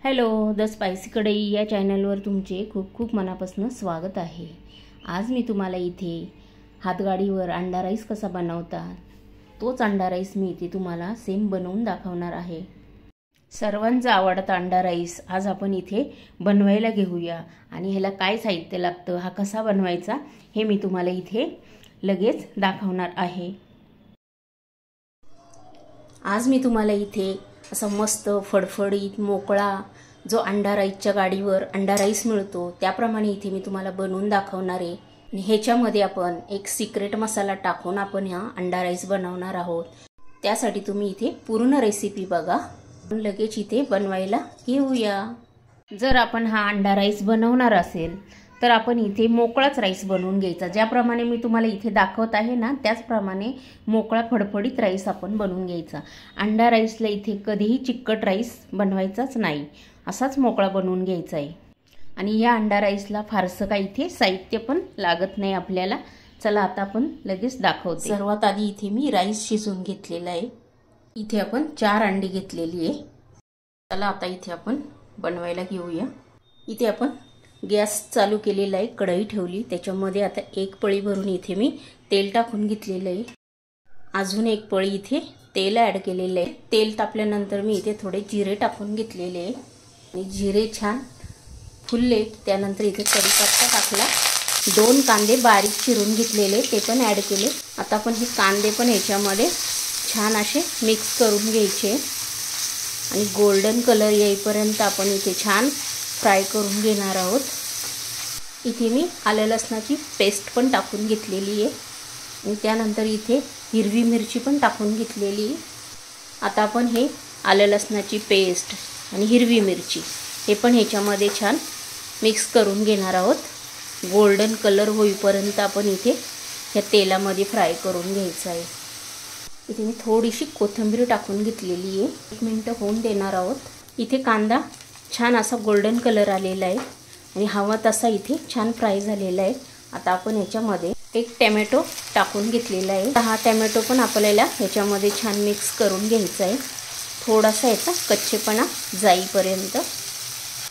Hello, the spicy कढई या चॅनलवर तुमचे खूप खूप मनापासून स्वागत आहे। आज मी तुम्हाला इथे हातगाडीवर अंडा राईस कसा बनवतात तोच अंडा राईस मी इथे तुम्हाला सेम बनवून दाखवणार आहे। सर्वांचा आवडता अंडा राईस आज आपण इथे बनवायला घेऊया आणि ह्याला काय साहित्य लागतं, हा कसा बनवायचा हे मी तुम्हाला इथे लगेच दाखवणार आहे। आज मी तुम्हाला इथे असा मस्त फडफडीत मोकळा जो अंडा राईसच्या गाडीवर अंडा राईस मिळतो त्याप्रमाणे इथे मी तुम्हाला बनवून दाखवणार आहे। आणि ह्याच्यामध्ये आपण एक सिक्रेट मसाला टाकून आपण हा अंडा राईस बनवणार आहोत। त्यासाठी तुम्ही इथे पूर्ण रेसिपी बघा, लगेच इथे बनवायला घेऊया। जर आपण हा अंडा राईस बनवणार असेल तर आपण इथे मोकळाच राईस बनवून घ्यायचा। ज्याप्रमाणे मी तुम्हाला इथे दाखवत आहे ना त्याचप्रमाणे मोकळा फडफडीत राईस आपण बनवून घ्यायचा। अंडा राईसला इथे कधीही चिकट राईस बनवायचाच नाही, असाच मोकळा बनवून घ्यायचा आहे। आणि या अंडा राईसला फारसं काही इथे साहित्य पण लागत नाही आपल्याला। चला आता आपण लगेच दाखवते। सर्वात आधी इथे मी राईस शिजवून घेतलेला आहे। इथे आपण 4 अंडी घेतलेली आहे। चला आता इथे आपण बनवायला घेऊया। इथे आपण गॅस चालू केलेला आहे, कढई ठेवली, त्याच्यामध्ये आता एक पळी भरून इथे मी तेल टाकून घेतलेलं आहे। अजून एक पळी इथे तेल ॲड केलेलं आहे। तेल तापल्यानंतर मी इथे थोडे जिरे टाकून घेतलेले आहे आणि जिरे छान फुलले त्यानंतर इथे कढीपत्ता टाकला। 2 कांदे बारीक चिरून घेतलेले ते पण ॲड केले। आता आपण हे कांदे पण ह्याच्यामध्ये छान असे मिक्स करून घ्यायचे आणि गोल्डन कलर येईपर्यंत आपण इथे छान फ्राय करून घेणार आहोत। इथे मी आलं लसणाची पेस्ट पण टाकून घेतलेली आहे आणि त्यानंतर इथे हिरवी मिरची पण टाकून घेतलेली आहे। आता आपण हे आलं लसणाची पेस्ट आणि हिरवी मिरची हे पण ह्याच्यामध्ये छान मिक्स करून घेणार आहोत। गोल्डन कलर होईपर्यंत आपण इथे ह्या तेलामध्ये फ्राय करून घ्यायचं आहे। इथे मी थोडीशी कोथिंबीर टाकून घेतलेली आहे। 1 मिनिट होऊन देणार आहोत। इथे कांदा छान असा गोल्डन कलर आलेला आहे आणि हवा तसा इथे छान फ्राय झालेला आहे। आता आपण ह्याच्यामध्ये एक टोमॅटो टाकून घेतलेला आहे। हा टोमॅटो पण आपल्याला ह्याच्यामध्ये छान मिक्स करून घ्यायचा आहे, थोडासा याचा कच्चेपणा जाईपर्यंत।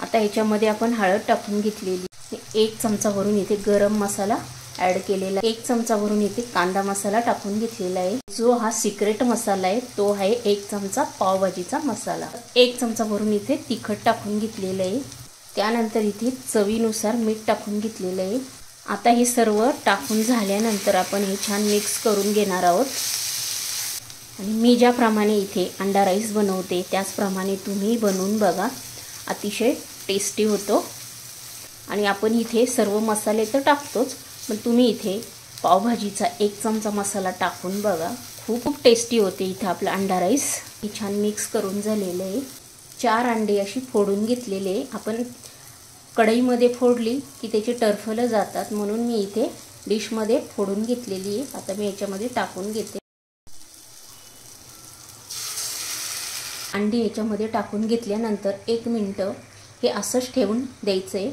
आता ह्याच्यामध्ये आपण हळद टाकून घेतलेली, 1 चमचा भरून इथे गरम मसाला ॲड केलेला, 1 चमचा भरून इथे कांदा मसाला टाकून घेतलेला आहे। जो हा सिक्रेट मसाला आहे तो आहे 1 चमचा पावभाजीचा मसाला। 1 चमचा भरून इथे तिखट टाकून घेतलेलं आहे। त्यानंतर इथे चवीनुसार मीठ टाकून घेतलेलं आहे। आता हे सर्व टाकून झाल्यानंतर आपण हे छान मिक्स करून घेणार आहोत। आणि मी ज्याप्रमाणे इथे अंडा राईस बनवते त्याचप्रमाणे तुम्ही बनवून बघा, अतिशय टेस्टी होतो। आणि आपण इथे सर्व मसाले तर टाकतोच, पण तुम्ही इथे पावभाजीचा 1 चमचा मसाला टाकून बघा, खूप टेस्टी होते इथे आपला अंडा राईस। हे छान मिक्स करून झालेलं आहे। 4 अंडे अशी फोडून घेतलेले, आपण कढईमध्ये फोडली की त्याचे टरफलं जातात म्हणून मी इथे डिशमध्ये फोडून घेतलेली आहे। आता मी याच्यामध्ये टाकून घेते। अंडी याच्यामध्ये टाकून घेतल्यानंतर 1 मिनिट हे असंच ठेवून द्यायचं आहे।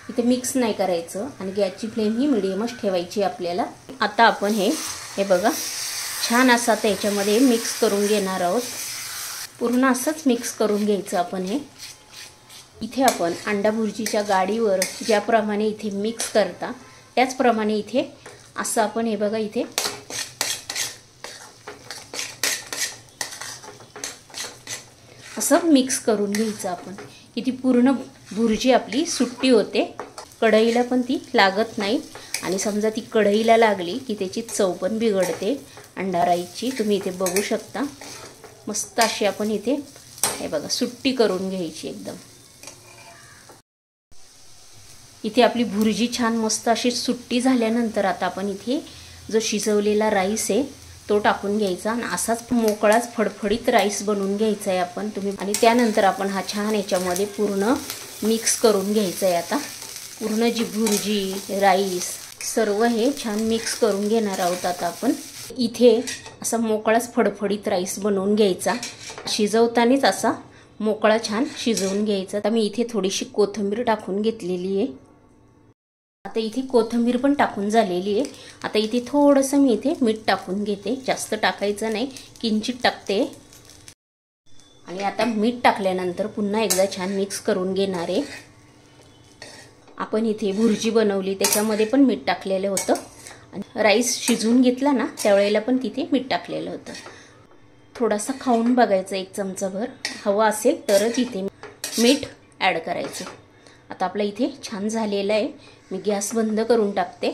इथे मिक्स नाही करायचं आणि गॅसची फ्लेम ही मिडियमच ठेवायची आपल्याला। आता आपण हे बघा छान असं आता याच्यामध्ये मिक्स करून घेणार आहोत। पूर्ण असंच मिक्स करून घ्यायचं आपण हे। इथे आपण अंडा भुर्जीच्या गाडीवर ज्याप्रमाणे इथे मिक्स करता त्याचप्रमाणे इथे असं आपण हे बघा इथे असं मिक्स करून घ्यायचं आपण, की ती पूर्ण भुर्जी आपली सुट्टी होते, कढईला पण ती लागत नाही। आणि समजा ती कढईला लागली की त्याची चव पण बिघडते अंडा राईसची। तुम्ही इथे बघू शकता मस्त अशी आपण इथे हे बघा सुट्टी करून घ्यायची एकदम। इथे आपली भुर्जी छान मस्त अशी सुट्टी झाल्यानंतर आता आपण इथे जो शिजवलेला राईस आहे तो टाकून घ्यायचा आणि असाच मोकळाच फडफडीत राईस बनवून घ्यायचा आहे आपण तुम्ही। आणि त्यानंतर आपण हा छान याच्यामध्ये पूर्ण मिक्स करून घ्यायचा आहे। आता पूर्ण जी भुर्जी राईस सर्व हे छान मिक्स करून घेणार आहोत। आता आपण इथे असा मोकळाच फडफडीत राईस बनवून घ्यायचा, शिजवतानाच असा मोकळा छान शिजवून घ्यायचा। आता मी इथे थोडीशी कोथिंबीर टाकून घेतलेली आहे। आता इथे कोथिंबीर पण टाकून झालेली आहे। आता इथे थोडंसं मी इथे मीठ टाकून घेते, जास्त टाकायचं नाही, किंचित टाकते। आणि आता मीठ टाकल्यानंतर पुन्हा एकदा छान मिक्स करून घेणार आहे। आपण इथे भुर्जी बनवली त्याच्यामध्ये पण मीठ टाकलेलं होतं आणि राईस शिजवून घेतला ना त्यावेळेला पण तिथे मीठ टाकलेलं होतं। थोडासा खाऊन बघायचं, 1 चमचाभर हवा असेल तरच इथे मीठ ॲड करायचं। आता आपलं इथे छान झालेलं आहे, मी गॅस बंद करून टाकते।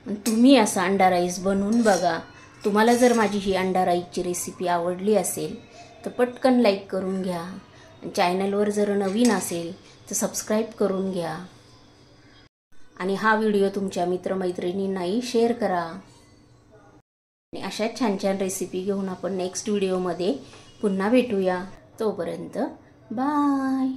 तुम्ही असा अंडा राईस बनवून बघा। तुम्हाला जर माझी ही अंडा राईसची रेसिपी आवडली असेल तर पटकन लाईक करून घ्या। चॅनलवर जर नवीन असेल तर सबस्क्राईब करून घ्या आणि हा व्हिडिओ तुमच्या मित्रमैत्रिणींनाही शेअर करा। आणि अशा छान छान रेसिपी घेऊन आपण नेक्स्ट व्हिडिओमध्ये पुन्हा भेटूया। तोपर्यंत बाय।